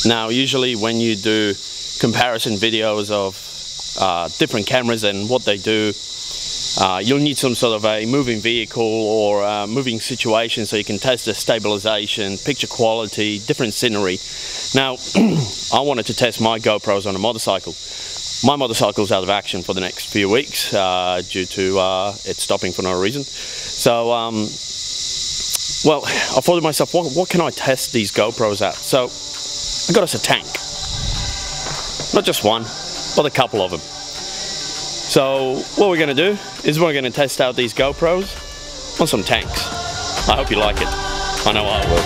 Now, usually when you do comparison videos of different cameras and what they do, you'll need some sort of a moving vehicle or a moving situation so you can test the stabilization, picture quality, different scenery. Now, I wanted to test my GoPros on a motorcycle. My motorcycle's out of action for the next few weeks due to it stopping for no reason. So, well, I thought to myself, what can I test these GoPros at? So, I got us a tank. Not just one, but a couple of them. So what we're going to do is we're going to test out these GoPros on some tanks. I hope you like it. I know I will.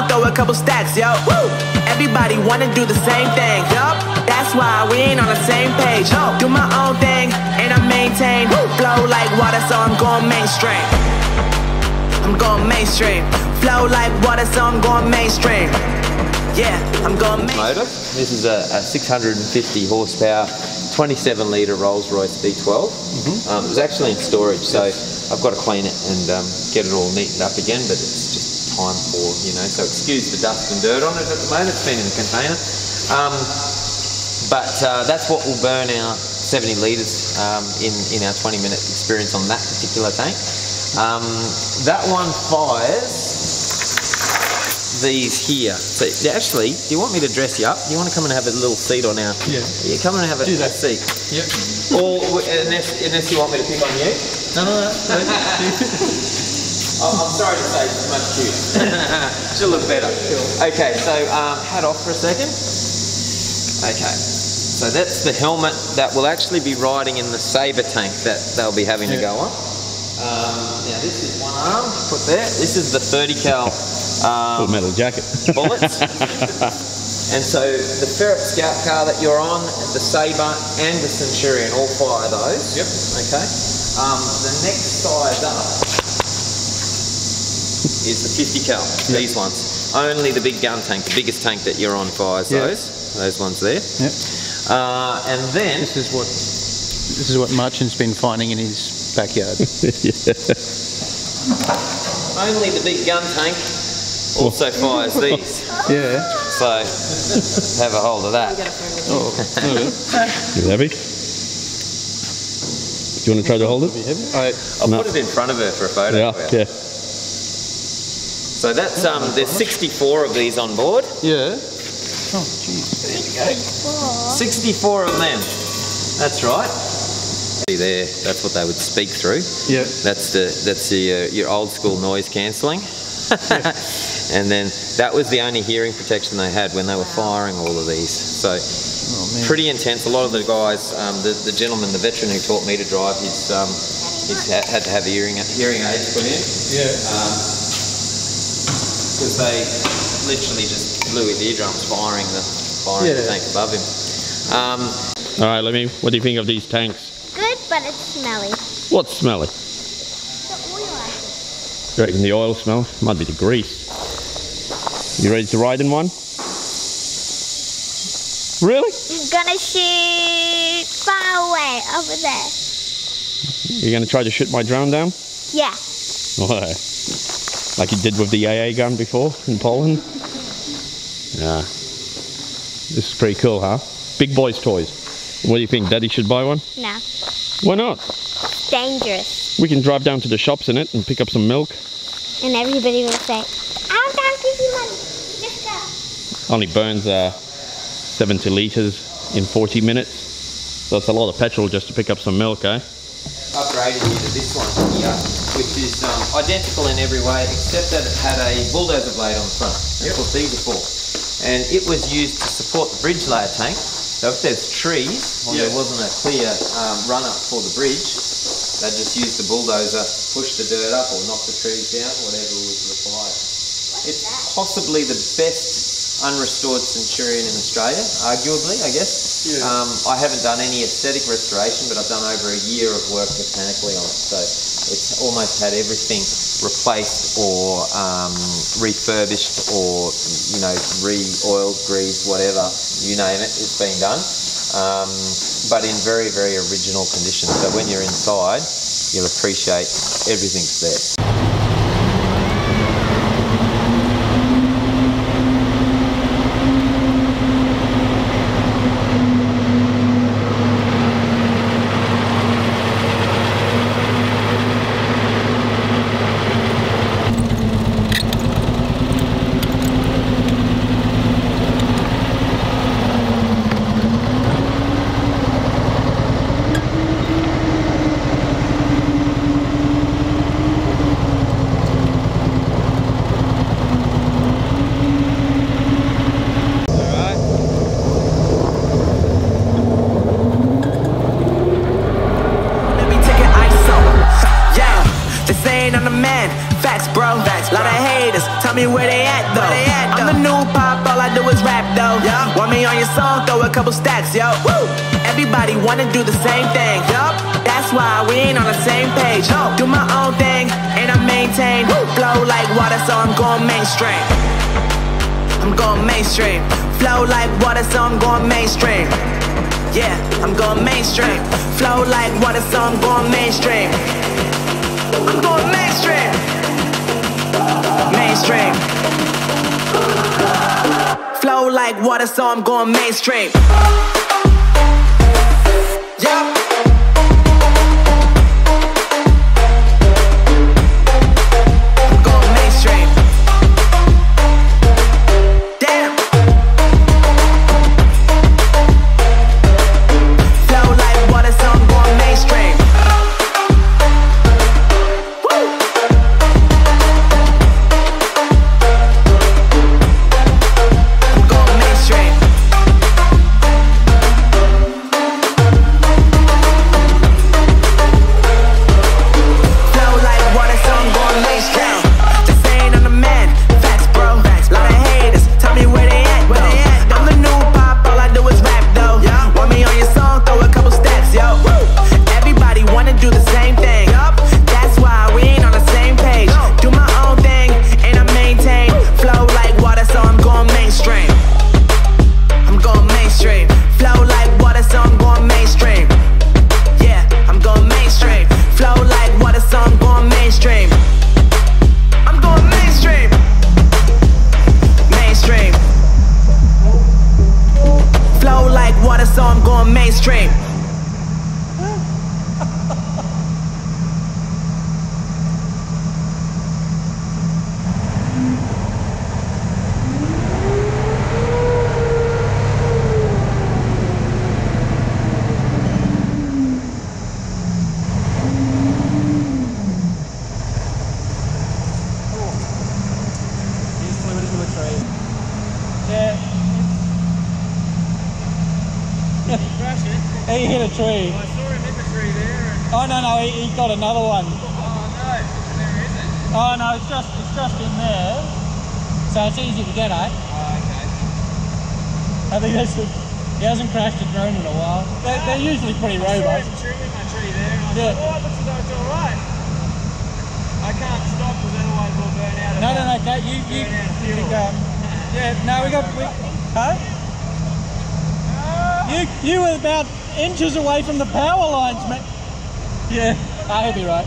Throw a couple stacks, yo. Woo! Everybody wanna do the same thing, yup. That's why we ain't on the same page. Do my own thing, and I maintain. Flow like water, so I'm going mainstream. I'm going mainstream. Flow like water, so I'm going mainstream. Yeah, I'm going mainstream. Motor. This is a 650 horsepower, 27 litre Rolls-Royce V12. It was actually in storage, so I've got to clean it and get it all neatened up again, but it's just time for, you know, so excuse the dust and dirt on it at the moment. It's been in the container. But that's what will burn our 70 litres in our 20-minute experience on that particular tank. That one fires these here. So actually, do you want me to dress you up? Do you want to come and have a little seat on our... Yeah. Yeah, come and have a seat. Yep. Or unless you want me to pick on you? No. I'm sorry to say, it's much cuter. She'll look better. Okay, so hat off for a second. Okay, so that's the helmet that will actually be riding in the Sabre tank that they'll be having to go on. Now this is one arm, put there. This is the 30 cal full metal jacket bullets. And so the Ferret Scout car that you're on, the Sabre and the Centurion all fire those. Yep. Okay. The next size up is the 50 cal, these ones. Only the big gun tank, the biggest tank that you're on fires those ones there. Yep. And then this is what Marchin's been finding in his backyard. Only the big gun tank also fires these. Yeah. So have a hold of that. You heavy? Do you want to try to hold it? I'll put it in front of her for a photo. Yeah. So that's there's 64 of these on board. Yeah. Oh, geez. There you go. 64 of them. That's right. There, that's what they would speak through. Yeah. That's your old school noise cancelling. And then that was the only hearing protection they had when they were firing all of these. So pretty intense. A lot of the guys, the gentleman, the veteran who taught me to drive, He's had to have hearing aids put in. Yeah. Because they literally just blew his eardrums firing the tank above him. All right, what do you think of these tanks? Good, but it's smelly. What's smelly? The oil, I think. You reckon the oil smell? Might be the grease. You ready to ride in one? Really? You're gonna shoot far away over there. You're gonna try to shoot my drone down? Yeah. Why? Like you did with the AA gun before in Poland? Yeah. This is pretty cool, huh? Big boys' toys. What do you think? Daddy should buy one? No. Why not? It's dangerous. We can drive down to the shops in it and pick up some milk. And everybody will say, I don't give you money. Just go. Only burns 70 litres in 40 minutes. So it's a lot of petrol just to pick up some milk, eh? Upgraded you to this one here, which is identical in every way, except that it had a bulldozer blade on the front. That's what these are for. And it was used to support the bridge layer tank. So if there's trees, or there wasn't a clear run-up for the bridge, they just used the bulldozer, push the dirt up or knock the trees down, whatever was required. It's possibly the best unrestored Centurion in Australia, arguably, I guess. Yeah. I haven't done any aesthetic restoration, but I've done over a year of work mechanically on it. So it's almost had everything replaced or refurbished or, re-oiled, greased, whatever, you name it, it's been done. But in very, very original condition. So when you're inside, you'll appreciate everything's there. Tell me where they at though. I'm the new pop, all I do is rap though. Want me on your song, throw a couple stacks, yo. Woo! Everybody wanna do the same thing, yup. That's why we ain't on the same page. Do my own thing, and I maintain. Flow like water, so I'm going mainstream. I'm going mainstream. Flow like water, so I'm going mainstream. Yeah, I'm going mainstream. Flow like water, so I'm going mainstream. I'm going mainstream. Mainstream. Flow like water, so I'm going mainstream. Yup. I'm going mainstream. Damn. Flow like water, so I'm going mainstream. He hit a tree. I saw him hit the tree there. Oh no, he got another one. Oh no, there isn't. Oh no, it's just in there. So it's easy to get at. Oh, okay. I think that's the, he hasn't crashed a drone in a while. They're usually pretty robust. I saw him trimming my tree there and I thought, oh, it looks as though it's alright. I can't stop because otherwise we'll burn out of No, okay, you can go. Yeah, no, huh? You were about inches away from the power lines, mate. Yeah, he'll be right.